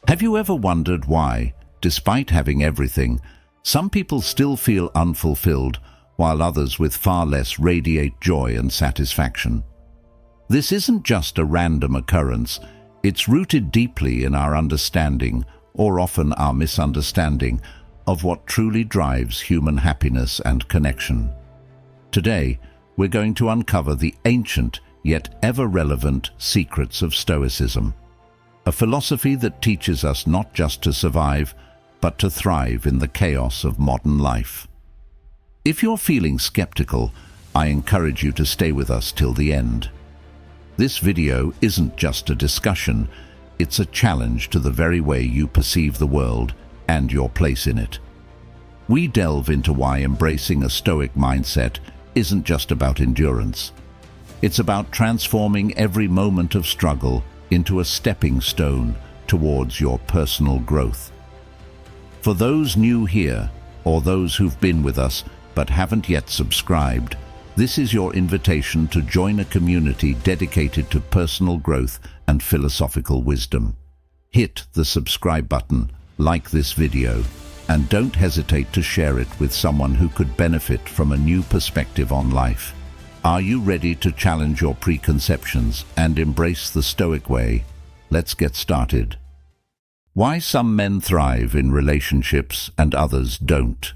Have you ever wondered why, despite having everything, some people still feel unfulfilled, while others with far less radiate joy and satisfaction? This isn't just a random occurrence. It's rooted deeply in our understanding, or often our misunderstanding, of what truly drives human happiness and connection. Today, we're going to uncover the ancient yet ever-relevant secrets of Stoicism, a philosophy that teaches us not just to survive, but to thrive in the chaos of modern life. If you're feeling skeptical, I encourage you to stay with us till the end. This video isn't just a discussion, it's a challenge to the very way you perceive the world and your place in it. We delve into why embracing a Stoic mindset isn't just about endurance. It's about transforming every moment of struggle into a stepping stone towards your personal growth. For those new here, or those who've been with us but haven't yet subscribed, this is your invitation to join a community dedicated to personal growth and philosophical wisdom. Hit the subscribe button, like this video, and don't hesitate to share it with someone who could benefit from a new perspective on life. Are you ready to challenge your preconceptions and embrace the Stoic way? Let's get started. Why some men thrive in relationships and others don't.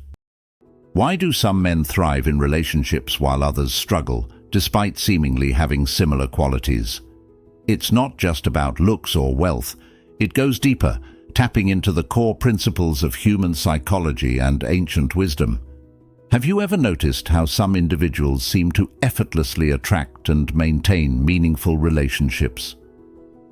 Why do some men thrive in relationships while others struggle, despite seemingly having similar qualities? It's not just about looks or wealth. It goes deeper, tapping into the core principles of human psychology and ancient wisdom. Have you ever noticed how some individuals seem to effortlessly attract and maintain meaningful relationships?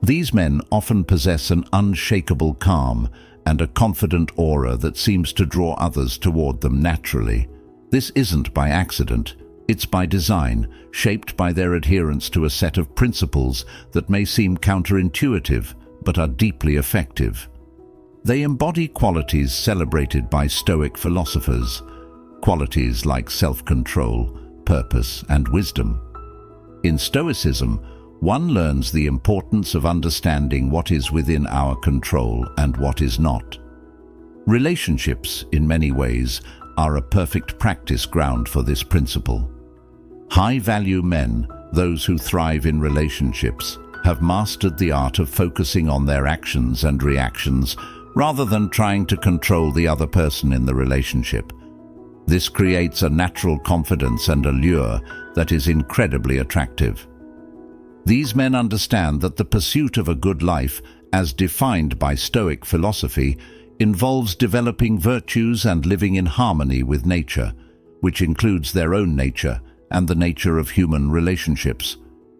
These men often possess an unshakable calm and a confident aura that seems to draw others toward them naturally. This isn't by accident, it's by design, shaped by their adherence to a set of principles that may seem counterintuitive but are deeply effective. They embody qualities celebrated by Stoic philosophers, qualities like self-control, purpose, and wisdom. In Stoicism, one learns the importance of understanding what is within our control and what is not. Relationships, in many ways, are a perfect practice ground for this principle. High-value men, those who thrive in relationships, have mastered the art of focusing on their actions and reactions rather than trying to control the other person in the relationship. This creates a natural confidence and allure that is incredibly attractive. These men understand that the pursuit of a good life, as defined by Stoic philosophy, involves developing virtues and living in harmony with nature, which includes their own nature and the nature of human relationships.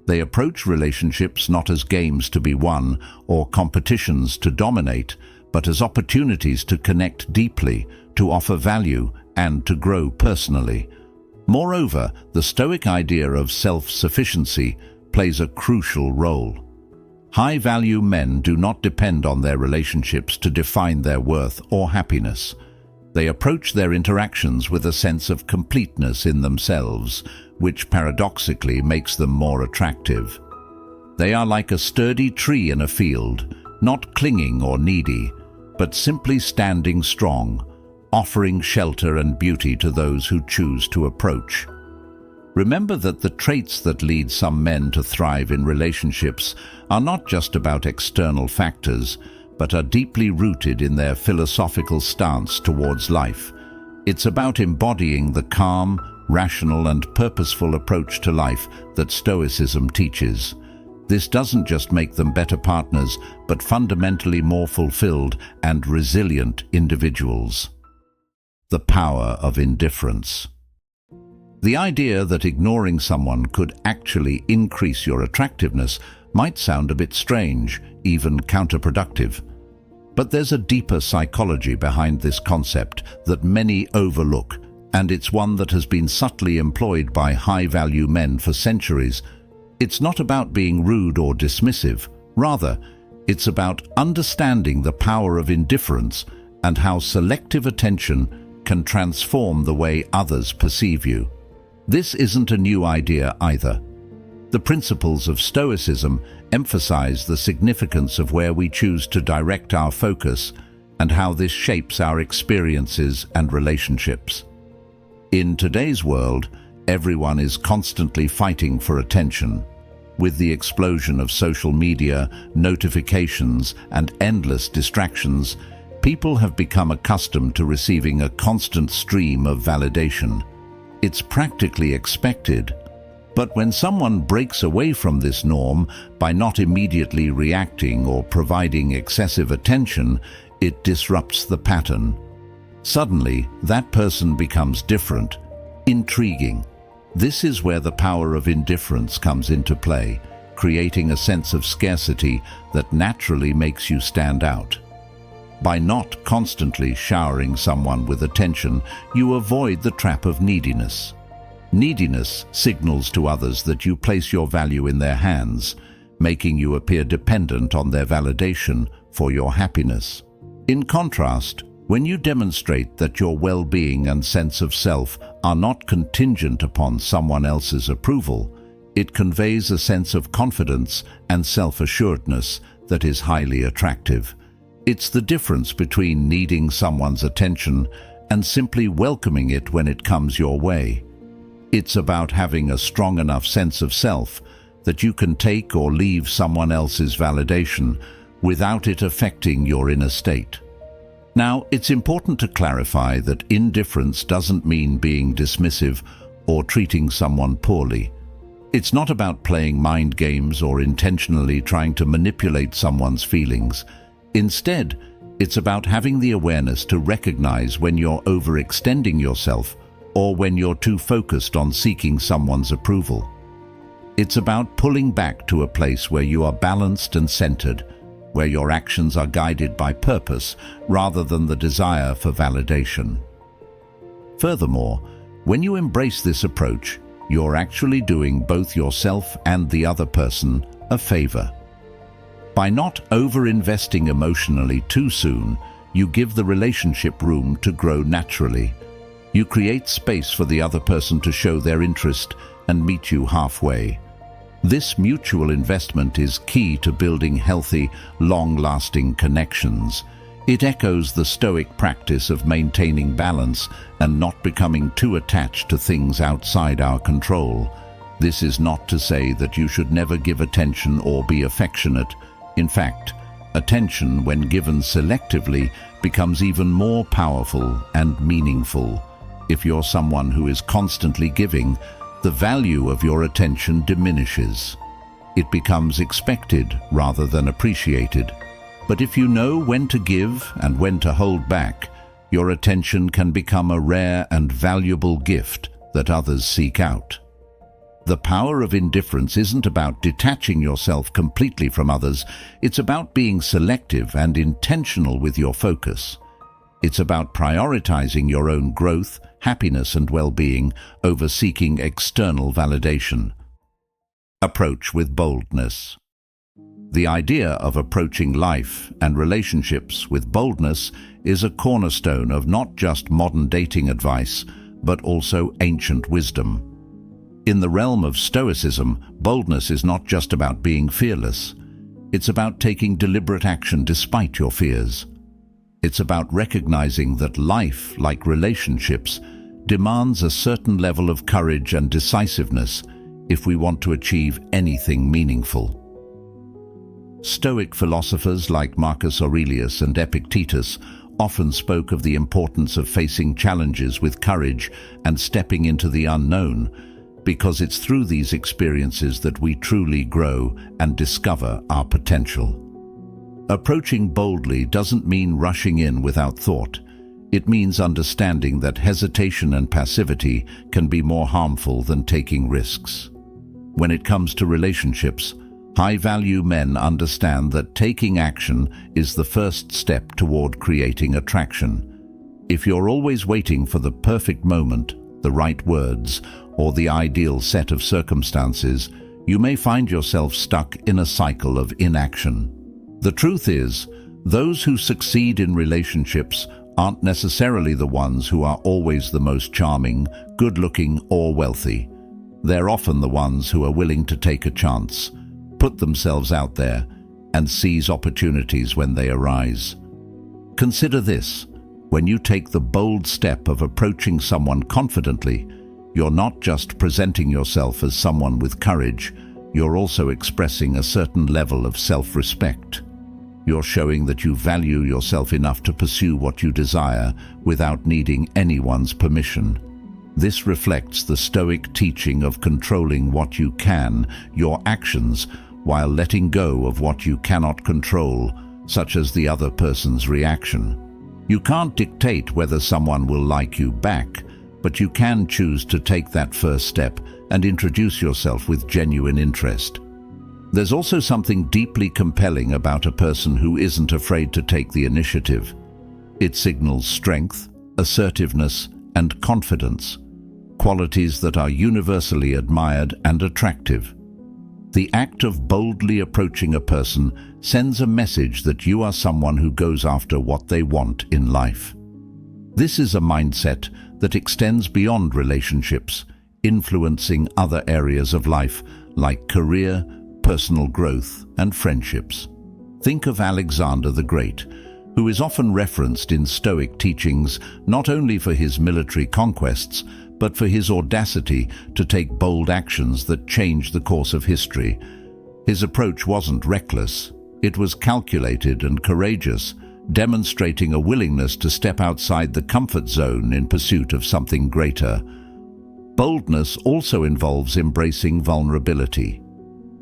They approach relationships not as games to be won or competitions to dominate, but as opportunities to connect deeply, to offer value, and to grow personally. Moreover, the Stoic idea of self-sufficiency plays a crucial role. High-value men do not depend on their relationships to define their worth or happiness. They approach their interactions with a sense of completeness in themselves, which paradoxically makes them more attractive. They are like a sturdy tree in a field, not clinging or needy, but simply standing strong, offering shelter and beauty to those who choose to approach. Remember that the traits that lead some men to thrive in relationships are not just about external factors, but are deeply rooted in their philosophical stance towards life. It's about embodying the calm, rational, and purposeful approach to life that Stoicism teaches. This doesn't just make them better partners, but fundamentally more fulfilled and resilient individuals. The power of indifference. The idea that ignoring someone could actually increase your attractiveness might sound a bit strange, even counterproductive. But there's a deeper psychology behind this concept that many overlook, and it's one that has been subtly employed by high-value men for centuries. It's not about being rude or dismissive. Rather, it's about understanding the power of indifference and how selective attention can transform the way others perceive you. This isn't a new idea either. The principles of Stoicism emphasize the significance of where we choose to direct our focus and how this shapes our experiences and relationships. In today's world, everyone is constantly fighting for attention. With the explosion of social media, notifications, and endless distractions, people have become accustomed to receiving a constant stream of validation. It's practically expected. But when someone breaks away from this norm by not immediately reacting or providing excessive attention, it disrupts the pattern. Suddenly, that person becomes different, intriguing. This is where the power of indifference comes into play, creating a sense of scarcity that naturally makes you stand out. By not constantly showering someone with attention, you avoid the trap of neediness. Neediness signals to others that you place your value in their hands, making you appear dependent on their validation for your happiness. In contrast, when you demonstrate that your well-being and sense of self are not contingent upon someone else's approval, it conveys a sense of confidence and self-assuredness that is highly attractive. It's the difference between needing someone's attention and simply welcoming it when it comes your way. It's about having a strong enough sense of self that you can take or leave someone else's validation without it affecting your inner state. Now, it's important to clarify that indifference doesn't mean being dismissive or treating someone poorly. It's not about playing mind games or intentionally trying to manipulate someone's feelings. Instead, it's about having the awareness to recognize when you're overextending yourself or when you're too focused on seeking someone's approval. It's about pulling back to a place where you are balanced and centered, where your actions are guided by purpose rather than the desire for validation. Furthermore, when you embrace this approach, you're actually doing both yourself and the other person a favor. By not over-investing emotionally too soon, you give the relationship room to grow naturally. You create space for the other person to show their interest and meet you halfway. This mutual investment is key to building healthy, long-lasting connections. It echoes the Stoic practice of maintaining balance and not becoming too attached to things outside our control. This is not to say that you should never give attention or be affectionate. In fact, attention, when given selectively, becomes even more powerful and meaningful. If you're someone who is constantly giving, the value of your attention diminishes. It becomes expected rather than appreciated. But if you know when to give and when to hold back, your attention can become a rare and valuable gift that others seek out. The power of indifference isn't about detaching yourself completely from others. It's about being selective and intentional with your focus. It's about prioritizing your own growth, happiness, and well-being over seeking external validation. Approach with boldness. The idea of approaching life and relationships with boldness is a cornerstone of not just modern dating advice, but also ancient wisdom. In the realm of Stoicism, boldness is not just about being fearless. It's about taking deliberate action despite your fears. It's about recognizing that life, like relationships, demands a certain level of courage and decisiveness if we want to achieve anything meaningful. Stoic philosophers like Marcus Aurelius and Epictetus often spoke of the importance of facing challenges with courage and stepping into the unknown, because it's through these experiences that we truly grow and discover our potential. Approaching boldly doesn't mean rushing in without thought. It means understanding that hesitation and passivity can be more harmful than taking risks. When it comes to relationships, high-value men understand that taking action is the first step toward creating attraction. If you're always waiting for the perfect moment, the right words, or the ideal set of circumstances, you may find yourself stuck in a cycle of inaction. The truth is, those who succeed in relationships aren't necessarily the ones who are always the most charming, good-looking, or wealthy. They're often the ones who are willing to take a chance, put themselves out there, and seize opportunities when they arise. Consider this: when you take the bold step of approaching someone confidently, you're not just presenting yourself as someone with courage, you're also expressing a certain level of self-respect. You're showing that you value yourself enough to pursue what you desire without needing anyone's permission. This reflects the Stoic teaching of controlling what you can, your actions, while letting go of what you cannot control, such as the other person's reaction. You can't dictate whether someone will like you back, but you can choose to take that first step and introduce yourself with genuine interest. There's also something deeply compelling about a person who isn't afraid to take the initiative. It signals strength, assertiveness, and confidence, qualities that are universally admired and attractive. The act of boldly approaching a person sends a message that you are someone who goes after what they want in life. This is a mindset that extends beyond relationships, influencing other areas of life like career, personal growth, and friendships. Think of Alexander the Great, who is often referenced in Stoic teachings not only for his military conquests, but for his audacity to take bold actions that changed the course of history. His approach wasn't reckless, it was calculated and courageous, demonstrating a willingness to step outside the comfort zone in pursuit of something greater. Boldness also involves embracing vulnerability.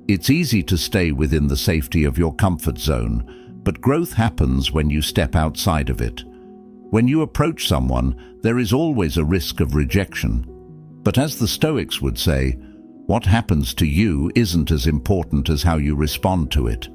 It's easy to stay within the safety of your comfort zone, but growth happens when you step outside of it. When you approach someone, there is always a risk of rejection. But as the Stoics would say, what happens to you isn't as important as how you respond to it.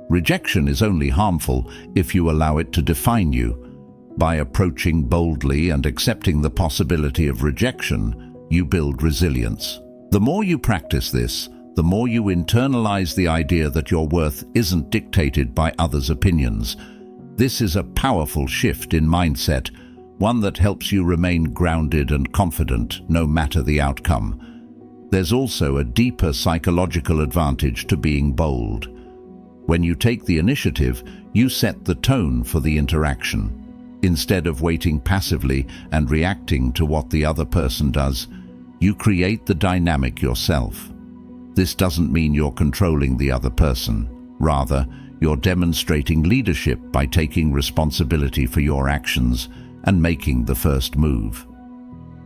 Rejection is only harmful if you allow it to define you. By approaching boldly and accepting the possibility of rejection, you build resilience. The more you practice this, the more you internalize the idea that your worth isn't dictated by others' opinions. This is a powerful shift in mindset, one that helps you remain grounded and confident no matter the outcome. There's also a deeper psychological advantage to being bold. When you take the initiative, you set the tone for the interaction. Instead of waiting passively and reacting to what the other person does, you create the dynamic yourself. This doesn't mean you're controlling the other person. Rather, you're demonstrating leadership by taking responsibility for your actions and making the first move.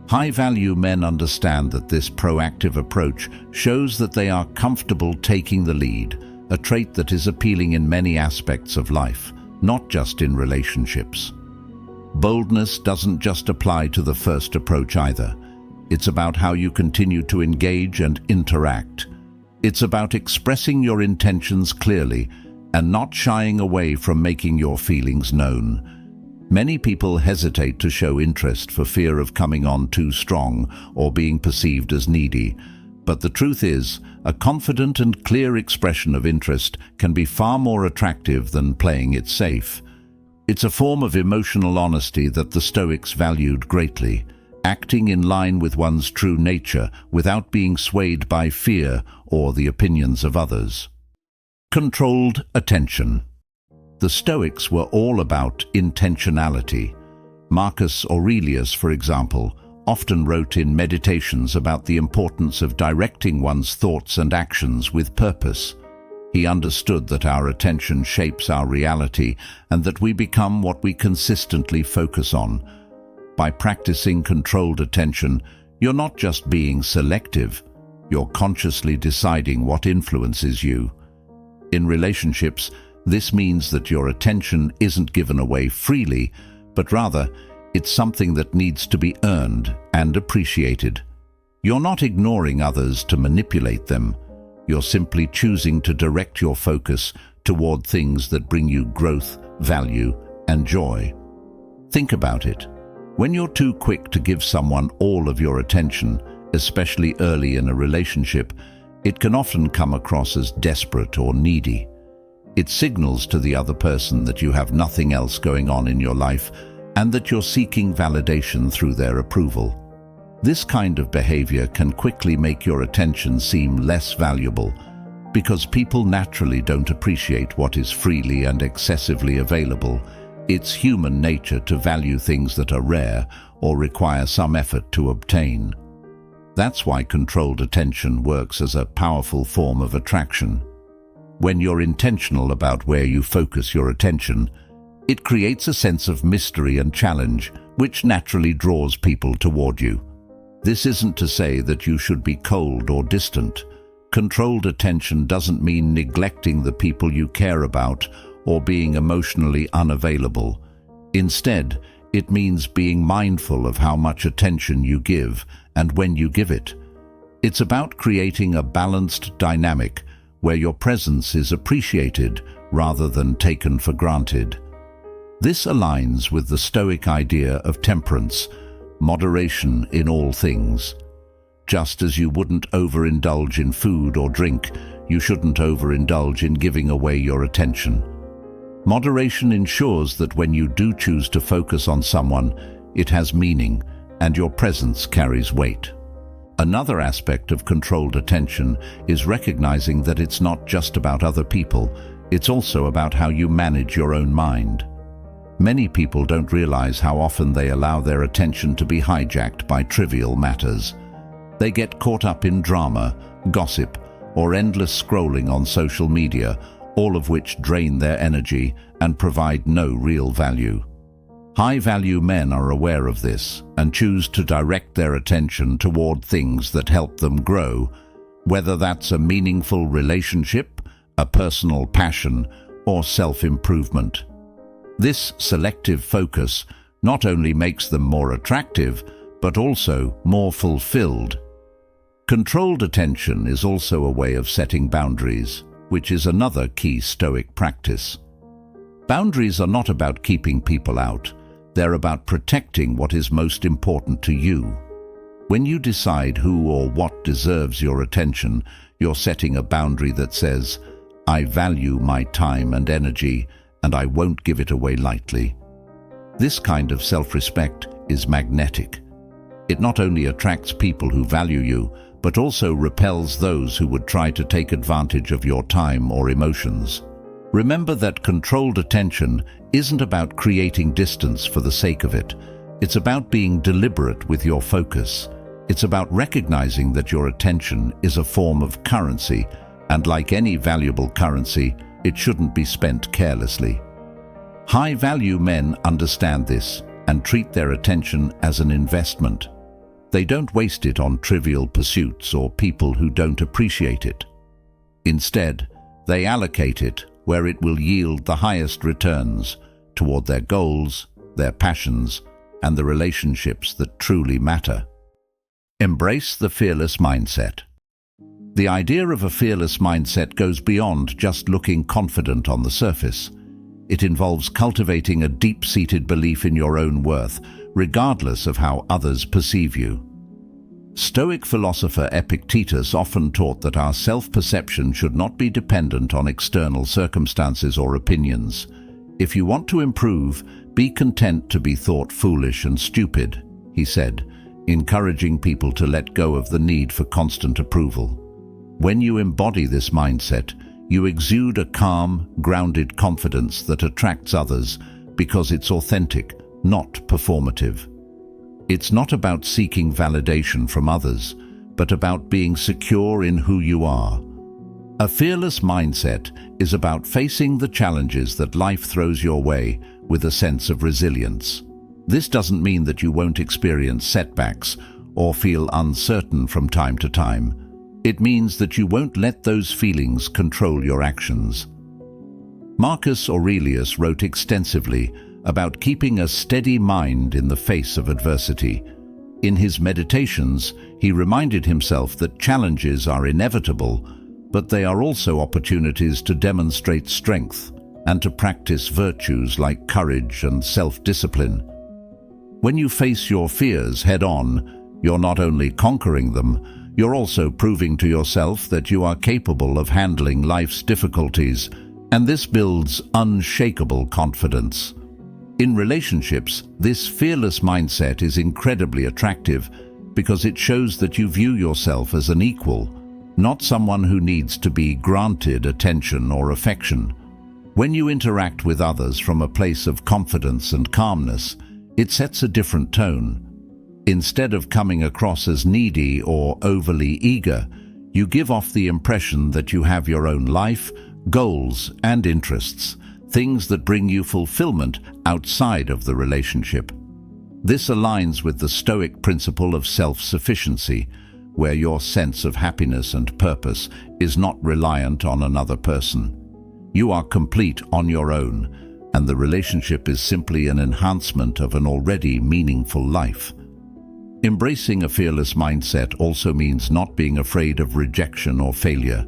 High-value men understand that this proactive approach shows that they are comfortable taking the lead, a trait that is appealing in many aspects of life, not just in relationships. Boldness doesn't just apply to the first approach either. It's about how you continue to engage and interact. It's about expressing your intentions clearly and not shying away from making your feelings known. Many people hesitate to show interest for fear of coming on too strong or being perceived as needy. But the truth is, a confident and clear expression of interest can be far more attractive than playing it safe. It's a form of emotional honesty that the Stoics valued greatly, acting in line with one's true nature without being swayed by fear or the opinions of others. Controlled attention. The Stoics were all about intentionality. Marcus Aurelius, for example, often wrote in Meditations about the importance of directing one's thoughts and actions with purpose. He understood that our attention shapes our reality and that we become what we consistently focus on. By practicing controlled attention, you're not just being selective, you're consciously deciding what influences you. In relationships, this means that your attention isn't given away freely, but rather, it's something that needs to be earned and appreciated. You're not ignoring others to manipulate them. You're simply choosing to direct your focus toward things that bring you growth, value, and joy. Think about it. When you're too quick to give someone all of your attention, especially early in a relationship, it can often come across as desperate or needy. It signals to the other person that you have nothing else going on in your life and that you're seeking validation through their approval. This kind of behavior can quickly make your attention seem less valuable because people naturally don't appreciate what is freely and excessively available. It's human nature to value things that are rare or require some effort to obtain. That's why controlled attention works as a powerful form of attraction. When you're intentional about where you focus your attention, it creates a sense of mystery and challenge, which naturally draws people toward you. This isn't to say that you should be cold or distant. Controlled attention doesn't mean neglecting the people you care about or being emotionally unavailable. Instead, it means being mindful of how much attention you give and when you give it. It's about creating a balanced dynamic where your presence is appreciated rather than taken for granted. This aligns with the Stoic idea of temperance, moderation in all things. Just as you wouldn't overindulge in food or drink, you shouldn't overindulge in giving away your attention. Moderation ensures that when you do choose to focus on someone, it has meaning and your presence carries weight. Another aspect of controlled attention is recognizing that it's not just about other people, it's also about how you manage your own mind. Many people don't realize how often they allow their attention to be hijacked by trivial matters. They get caught up in drama, gossip, or endless scrolling on social media, all of which drain their energy and provide no real value. High-value men are aware of this and choose to direct their attention toward things that help them grow, whether that's a meaningful relationship, a personal passion, or self-improvement. This selective focus not only makes them more attractive, but also more fulfilled. Controlled attention is also a way of setting boundaries, which is another key Stoic practice. Boundaries are not about keeping people out, they're about protecting what is most important to you. When you decide who or what deserves your attention, you're setting a boundary that says, "I value my time and energy, and I won't give it away lightly." This kind of self-respect is magnetic. It not only attracts people who value you, but also repels those who would try to take advantage of your time or emotions. Remember that controlled attention isn't about creating distance for the sake of it. It's about being deliberate with your focus. It's about recognizing that your attention is a form of currency, and like any valuable currency, it shouldn't be spent carelessly. High-value men understand this and treat their attention as an investment. They don't waste it on trivial pursuits or people who don't appreciate it. Instead, they allocate it where it will yield the highest returns, toward their goals, their passions, and the relationships that truly matter. Embrace the fearless mindset. The idea of a fearless mindset goes beyond just looking confident on the surface. It involves cultivating a deep-seated belief in your own worth, regardless of how others perceive you. Stoic philosopher Epictetus often taught that our self-perception should not be dependent on external circumstances or opinions. "If you want to improve, be content to be thought foolish and stupid," he said, encouraging people to let go of the need for constant approval. When you embody this mindset, you exude a calm, grounded confidence that attracts others because it's authentic, not performative. It's not about seeking validation from others, but about being secure in who you are. A fearless mindset is about facing the challenges that life throws your way with a sense of resilience. This doesn't mean that you won't experience setbacks or feel uncertain from time to time. It means that you won't let those feelings control your actions. Marcus Aurelius wrote extensively about keeping a steady mind in the face of adversity. In his meditations, he reminded himself that challenges are inevitable, but they are also opportunities to demonstrate strength and to practice virtues like courage and self-discipline. When you face your fears head-on, you're not only conquering them, you're also proving to yourself that you are capable of handling life's difficulties, and this builds unshakable confidence. In relationships, this fearless mindset is incredibly attractive because it shows that you view yourself as an equal, not someone who needs to be granted attention or affection. When you interact with others from a place of confidence and calmness, it sets a different tone. Instead of coming across as needy or overly eager, you give off the impression that you have your own life, goals, and interests, things that bring you fulfillment outside of the relationship. This aligns with the Stoic principle of self-sufficiency, where your sense of happiness and purpose is not reliant on another person. You are complete on your own, and the relationship is simply an enhancement of an already meaningful life. Embracing a fearless mindset also means not being afraid of rejection or failure.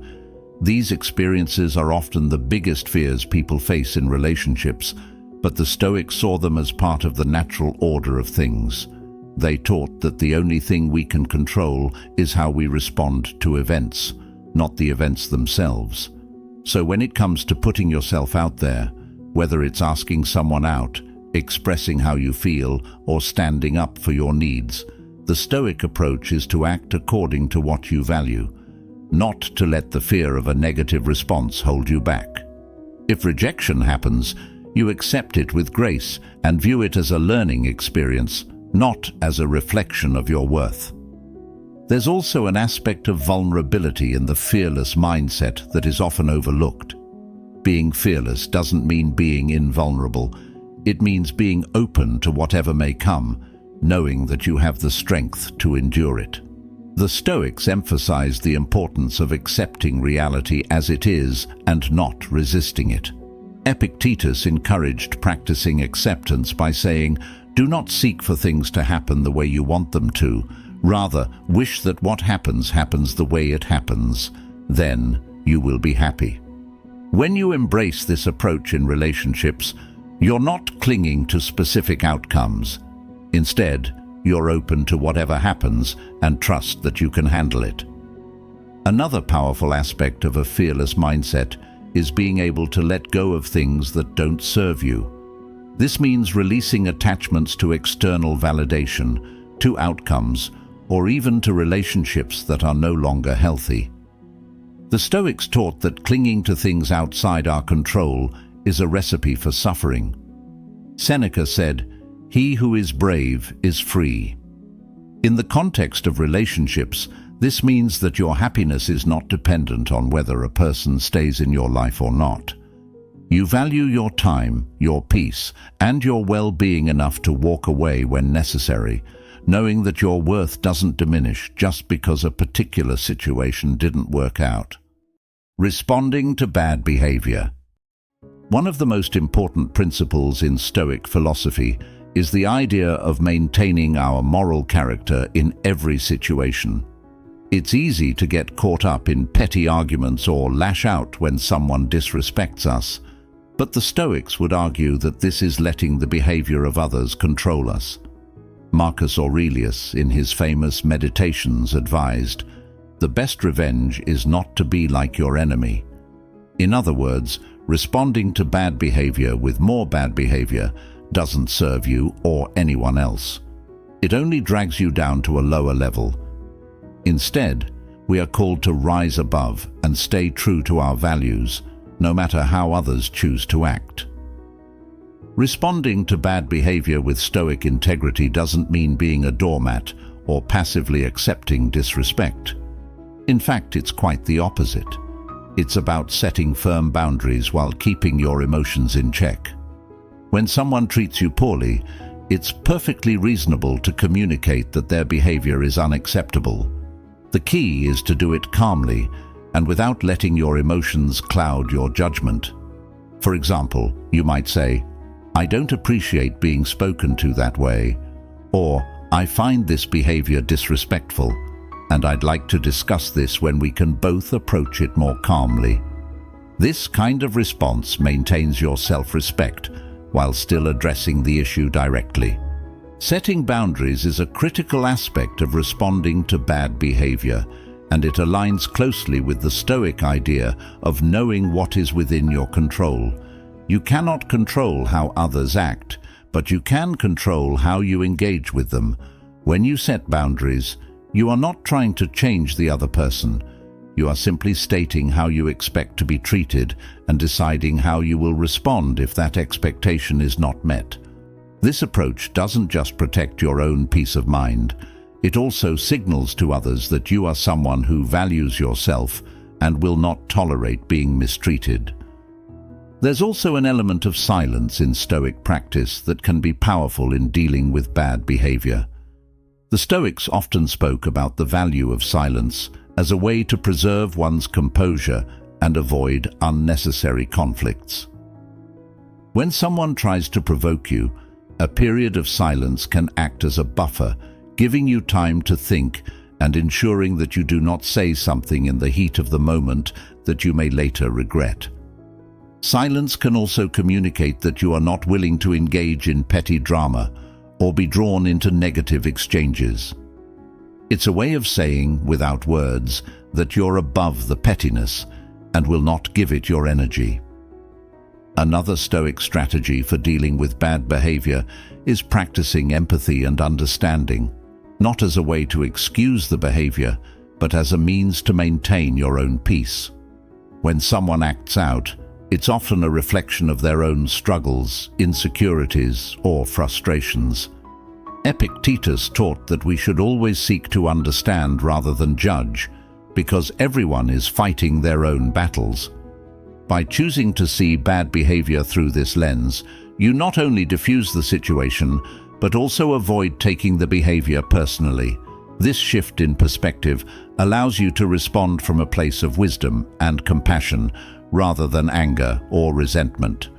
These experiences are often the biggest fears people face in relationships, but the Stoics saw them as part of the natural order of things. They taught that the only thing we can control is how we respond to events, not the events themselves. So when it comes to putting yourself out there, whether it's asking someone out, expressing how you feel, or standing up for your needs, the Stoic approach is to act according to what you value, not to let the fear of a negative response hold you back. If rejection happens, you accept it with grace and view it as a learning experience, not as a reflection of your worth. There's also an aspect of vulnerability in the fearless mindset that is often overlooked. Being fearless doesn't mean being invulnerable. It means being open to whatever may come, knowing that you have the strength to endure it. The Stoics emphasized the importance of accepting reality as it is and not resisting it. Epictetus encouraged practicing acceptance by saying, "Do not seek for things to happen the way you want them to. Rather, wish that what happens happens the way it happens. Then you will be happy." When you embrace this approach in relationships, you're not clinging to specific outcomes. Instead, you're open to whatever happens and trust that you can handle it. Another powerful aspect of a fearless mindset is being able to let go of things that don't serve you. This means releasing attachments to external validation, to outcomes, or even to relationships that are no longer healthy. The Stoics taught that clinging to things outside our control is a recipe for suffering. Seneca said, "He who is brave is free." In the context of relationships, this means that your happiness is not dependent on whether a person stays in your life or not. You value your time, your peace, and your well-being enough to walk away when necessary, knowing that your worth doesn't diminish just because a particular situation didn't work out. Responding to bad behavior. One of the most important principles in Stoic philosophy is the idea of maintaining our moral character in every situation. It's easy to get caught up in petty arguments or lash out when someone disrespects us, but the Stoics would argue that this is letting the behavior of others control us. Marcus Aurelius, in his famous Meditations, advised, "The best revenge is not to be like your enemy." In other words, responding to bad behavior with more bad behavior doesn't serve you or anyone else. It only drags you down to a lower level. Instead, we are called to rise above and stay true to our values, no matter how others choose to act. Responding to bad behavior with Stoic integrity doesn't mean being a doormat or passively accepting disrespect. In fact, it's quite the opposite. It's about setting firm boundaries while keeping your emotions in check. When someone treats you poorly, it's perfectly reasonable to communicate that their behavior is unacceptable. The key is to do it calmly and without letting your emotions cloud your judgment. For example, you might say, "I don't appreciate being spoken to that way," or "I find this behavior disrespectful, and I'd like to discuss this when we can both approach it more calmly." This kind of response maintains your self-respect while still addressing the issue directly. Setting boundaries is a critical aspect of responding to bad behavior, and it aligns closely with the Stoic idea of knowing what is within your control. You cannot control how others act, but you can control how you engage with them. When you set boundaries, you are not trying to change the other person. You are simply stating how you expect to be treated and deciding how you will respond if that expectation is not met. This approach doesn't just protect your own peace of mind, it also signals to others that you are someone who values yourself and will not tolerate being mistreated. There's also an element of silence in Stoic practice that can be powerful in dealing with bad behavior. The Stoics often spoke about the value of silence as a way to preserve one's composure and avoid unnecessary conflicts. When someone tries to provoke you, a period of silence can act as a buffer, giving you time to think and ensuring that you do not say something in the heat of the moment that you may later regret. Silence can also communicate that you are not willing to engage in petty drama or be drawn into negative exchanges. It's a way of saying, without words, that you're above the pettiness and will not give it your energy. Another Stoic strategy for dealing with bad behavior is practicing empathy and understanding, not as a way to excuse the behavior, but as a means to maintain your own peace. When someone acts out, it's often a reflection of their own struggles, insecurities, or frustrations. Epictetus taught that we should always seek to understand rather than judge, because everyone is fighting their own battles. By choosing to see bad behavior through this lens, you not only diffuse the situation, but also avoid taking the behavior personally. This shift in perspective allows you to respond from a place of wisdom and compassion rather than anger or resentment.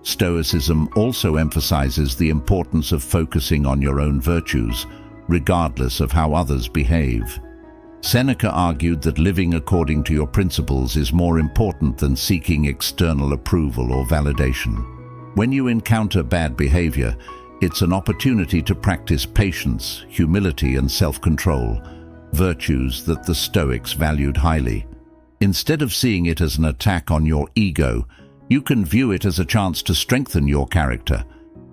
Stoicism also emphasizes the importance of focusing on your own virtues, regardless of how others behave. Seneca argued that living according to your principles is more important than seeking external approval or validation. When you encounter bad behavior, it's an opportunity to practice patience, humility, and self-control, virtues that the Stoics valued highly. Instead of seeing it as an attack on your ego, you can view it as a chance to strengthen your character.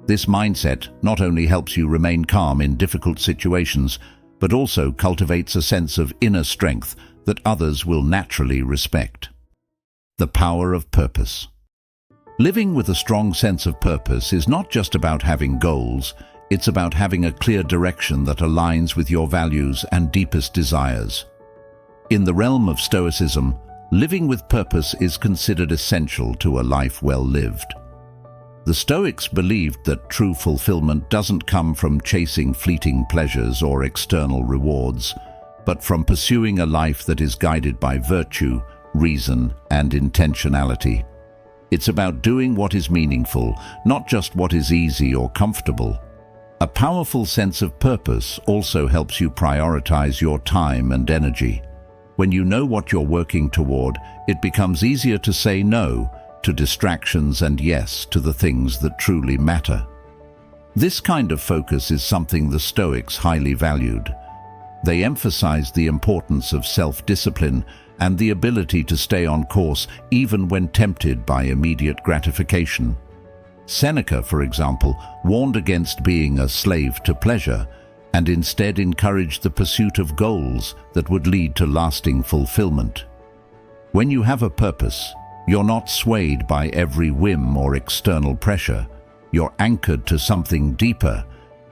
This mindset not only helps you remain calm in difficult situations, but also cultivates a sense of inner strength that others will naturally respect. The power of purpose. Living with a strong sense of purpose is not just about having goals, it's about having a clear direction that aligns with your values and deepest desires. In the realm of Stoicism, living with purpose is considered essential to a life well lived. The Stoics believed that true fulfillment doesn't come from chasing fleeting pleasures or external rewards, but from pursuing a life that is guided by virtue, reason, and intentionality. It's about doing what is meaningful, not just what is easy or comfortable. A powerful sense of purpose also helps you prioritize your time and energy. When you know what you're working toward, it becomes easier to say no to distractions and yes to the things that truly matter. This kind of focus is something the Stoics highly valued. They emphasized the importance of self-discipline and the ability to stay on course even when tempted by immediate gratification. Seneca, for example, warned against being a slave to pleasure and instead encouraged the pursuit of goals that would lead to lasting fulfillment. When you have a purpose, you're not swayed by every whim or external pressure. You're anchored to something deeper,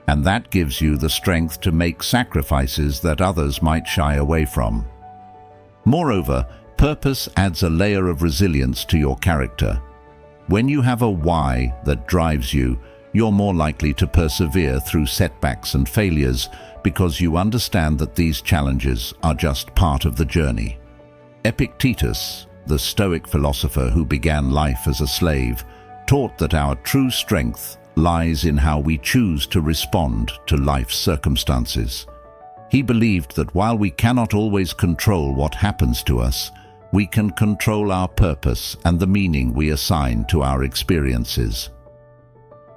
and that gives you the strength to make sacrifices that others might shy away from. Moreover, purpose adds a layer of resilience to your character. When you have a why that drives you, you're more likely to persevere through setbacks and failures because you understand that these challenges are just part of the journey. Epictetus, the Stoic philosopher who began life as a slave, taught that our true strength lies in how we choose to respond to life's circumstances. He believed that while we cannot always control what happens to us, we can control our purpose and the meaning we assign to our experiences.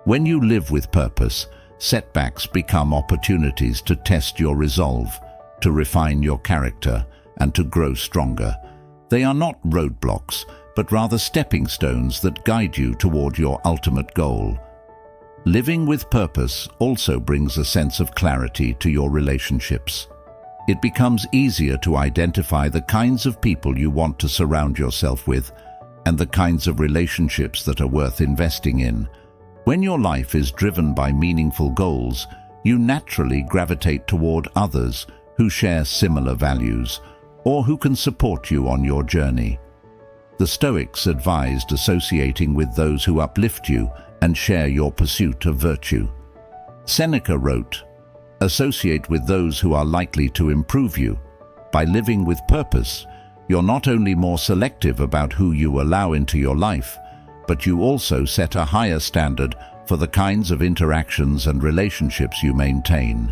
When you live with purpose, setbacks become opportunities to test your resolve, to refine your character, and to grow stronger. They are not roadblocks, but rather stepping stones that guide you toward your ultimate goal. Living with purpose also brings a sense of clarity to your relationships. It becomes easier to identify the kinds of people you want to surround yourself with and the kinds of relationships that are worth investing in. When your life is driven by meaningful goals, you naturally gravitate toward others who share similar values or who can support you on your journey. The Stoics advised associating with those who uplift you and share your pursuit of virtue. Seneca wrote, "Associate with those who are likely to improve you. By living with purpose, you're not only more selective about who you allow into your life, but you also set a higher standard for the kinds of interactions and relationships you maintain.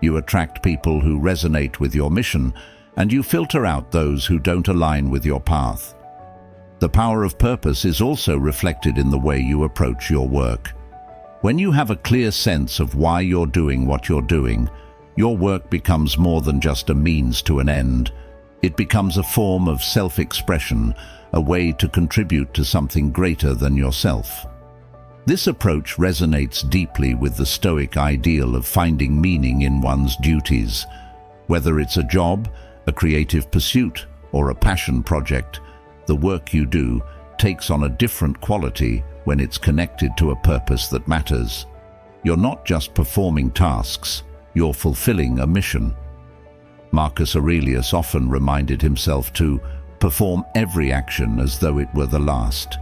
You attract people who resonate with your mission, and you filter out those who don't align with your path." The power of purpose is also reflected in the way you approach your work. When you have a clear sense of why you're doing what you're doing, your work becomes more than just a means to an end. It becomes a form of self-expression, a way to contribute to something greater than yourself. This approach resonates deeply with the Stoic ideal of finding meaning in one's duties. Whether it's a job, a creative pursuit, or a passion project, the work you do takes on a different quality when it's connected to a purpose that matters. You're not just performing tasks, you're fulfilling a mission. Marcus Aurelius often reminded himself to perform every action as though it were the last,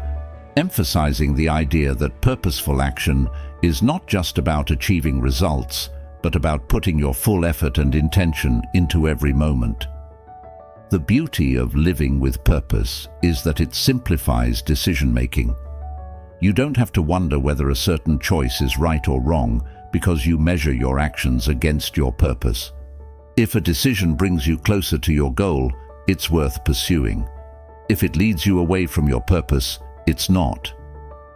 emphasizing the idea that purposeful action is not just about achieving results, but about putting your full effort and intention into every moment. The beauty of living with purpose is that it simplifies decision-making. You don't have to wonder whether a certain choice is right or wrong because you measure your actions against your purpose. If a decision brings you closer to your goal, it's worth pursuing. If it leads you away from your purpose, it's not.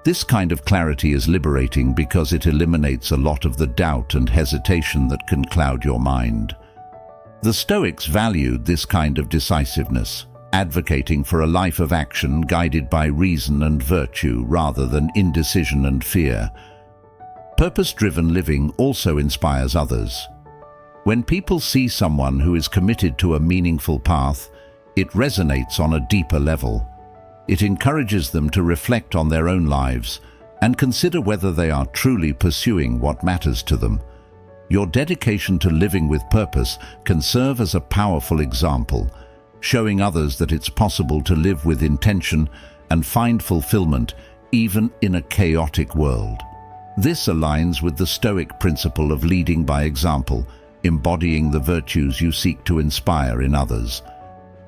This kind of clarity is liberating because it eliminates a lot of the doubt and hesitation that can cloud your mind. The Stoics valued this kind of decisiveness, advocating for a life of action guided by reason and virtue rather than indecision and fear. Purpose-driven living also inspires others. When people see someone who is committed to a meaningful path, it resonates on a deeper level. It encourages them to reflect on their own lives and consider whether they are truly pursuing what matters to them. Your dedication to living with purpose can serve as a powerful example, showing others that it's possible to live with intention and find fulfillment even in a chaotic world. This aligns with the Stoic principle of leading by example, embodying the virtues you seek to inspire in others.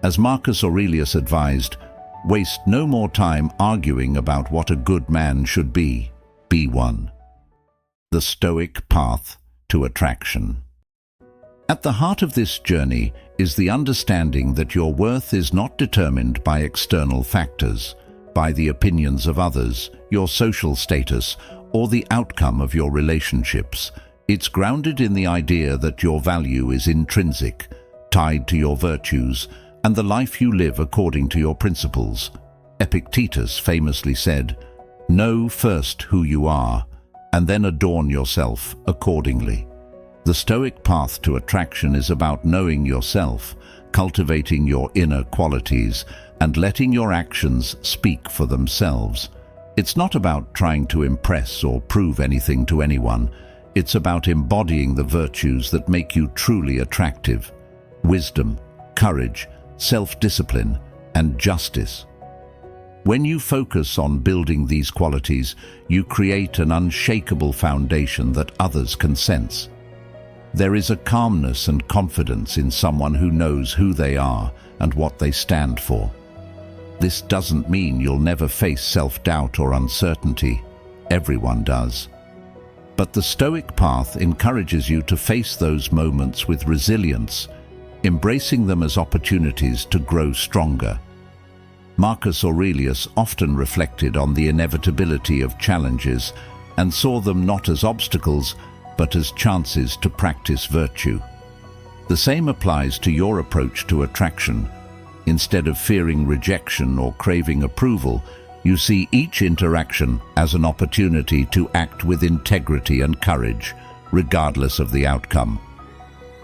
As Marcus Aurelius advised, waste no more time arguing about what a good man should be. Be one. The Stoic Path to Attraction. At the heart of this journey is the understanding that your worth is not determined by external factors, by the opinions of others, your social status, or the outcome of your relationships. It's grounded in the idea that your value is intrinsic, tied to your virtues, and the life you live according to your principles. Epictetus famously said, "Know first who you are, and then adorn yourself accordingly." The Stoic path to attraction is about knowing yourself, cultivating your inner qualities, and letting your actions speak for themselves. It's not about trying to impress or prove anything to anyone. It's about embodying the virtues that make you truly attractive: wisdom, courage, self-discipline, and justice. When you focus on building these qualities, you create an unshakable foundation that others can sense. There is a calmness and confidence in someone who knows who they are and what they stand for. This doesn't mean you'll never face self-doubt or uncertainty. Everyone does. But the Stoic path encourages you to face those moments with resilience, embracing them as opportunities to grow stronger. Marcus Aurelius often reflected on the inevitability of challenges and saw them not as obstacles, but as chances to practice virtue. The same applies to your approach to attraction. Instead of fearing rejection or craving approval, You see each interaction as an opportunity to act with integrity and courage, regardless of the outcome.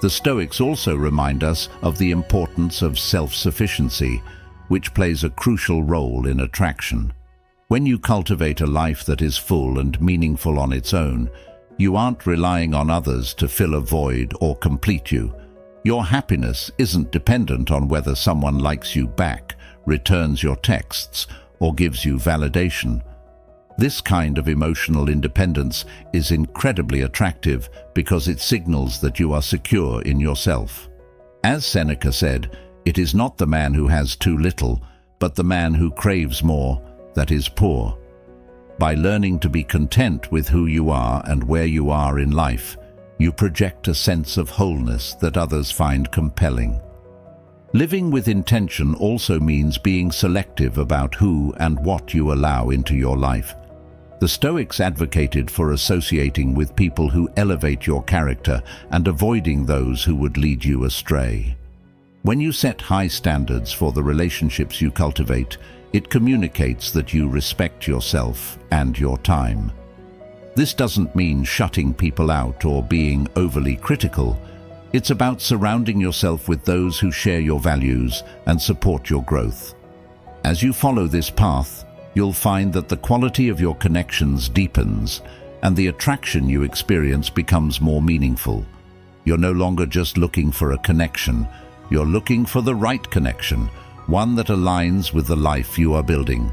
The Stoics also remind us of the importance of self-sufficiency, which plays a crucial role in attraction. When you cultivate a life that is full and meaningful on its own, you aren't relying on others to fill a void or complete you. Your happiness isn't dependent on whether someone likes you back, returns your texts, or gives you validation. This kind of emotional independence is incredibly attractive because it signals that you are secure in yourself. As Seneca said, it is not the man who has too little, but the man who craves more that is poor. By learning to be content with who you are and where you are in life, you project a sense of wholeness that others find compelling. Living with intention also means being selective about who and what you allow into your life. The Stoics advocated for associating with people who elevate your character and avoiding those who would lead you astray. When you set high standards for the relationships you cultivate, it communicates that you respect yourself and your time. This doesn't mean shutting people out or being overly critical. It's about surrounding yourself with those who share your values and support your growth. As you follow this path, you'll find that the quality of your connections deepens and the attraction you experience becomes more meaningful. You're no longer just looking for a connection, you're looking for the right connection, one that aligns with the life you are building.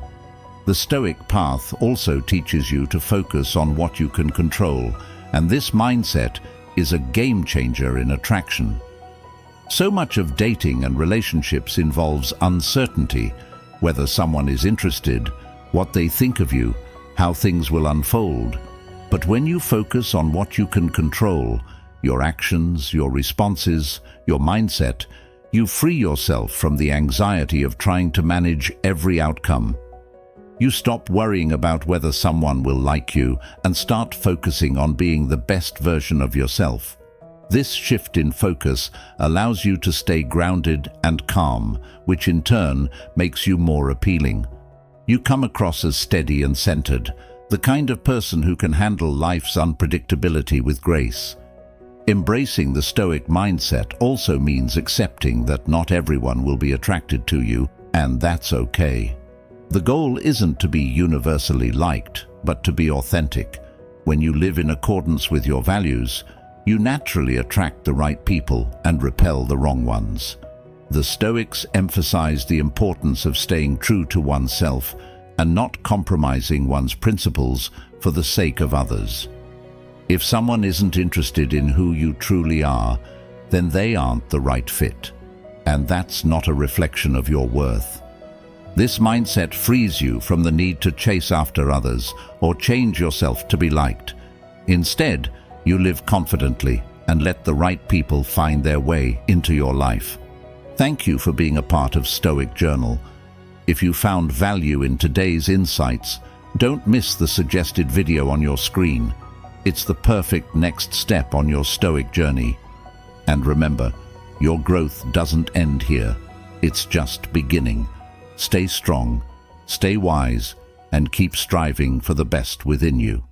The Stoic Path also teaches you to focus on what you can control, and this mindset is a game changer in attraction. So much of dating and relationships involves uncertainty, whether someone is interested, what they think of you, how things will unfold. But when you focus on what you can control, your actions, your responses, your mindset, you free yourself from the anxiety of trying to manage every outcome. You stop worrying about whether someone will like you and start focusing on being the best version of yourself. This shift in focus allows you to stay grounded and calm, which in turn makes you more appealing. You come across as steady and centered, the kind of person who can handle life's unpredictability with grace. Embracing the Stoic mindset also means accepting that not everyone will be attracted to you, and that's okay. The goal isn't to be universally liked, but to be authentic. When you live in accordance with your values, you naturally attract the right people and repel the wrong ones. The Stoics emphasize the importance of staying true to oneself and not compromising one's principles for the sake of others. If someone isn't interested in who you truly are, then they aren't the right fit, and that's not a reflection of your worth. This mindset frees you from the need to chase after others or change yourself to be liked. Instead, you live confidently and let the right people find their way into your life. Thank you for being a part of Stoic Journal. If you found value in today's insights, don't miss the suggested video on your screen. It's the perfect next step on your Stoic journey. And remember, your growth doesn't end here. It's just beginning. Stay strong, stay wise, and keep striving for the best within you.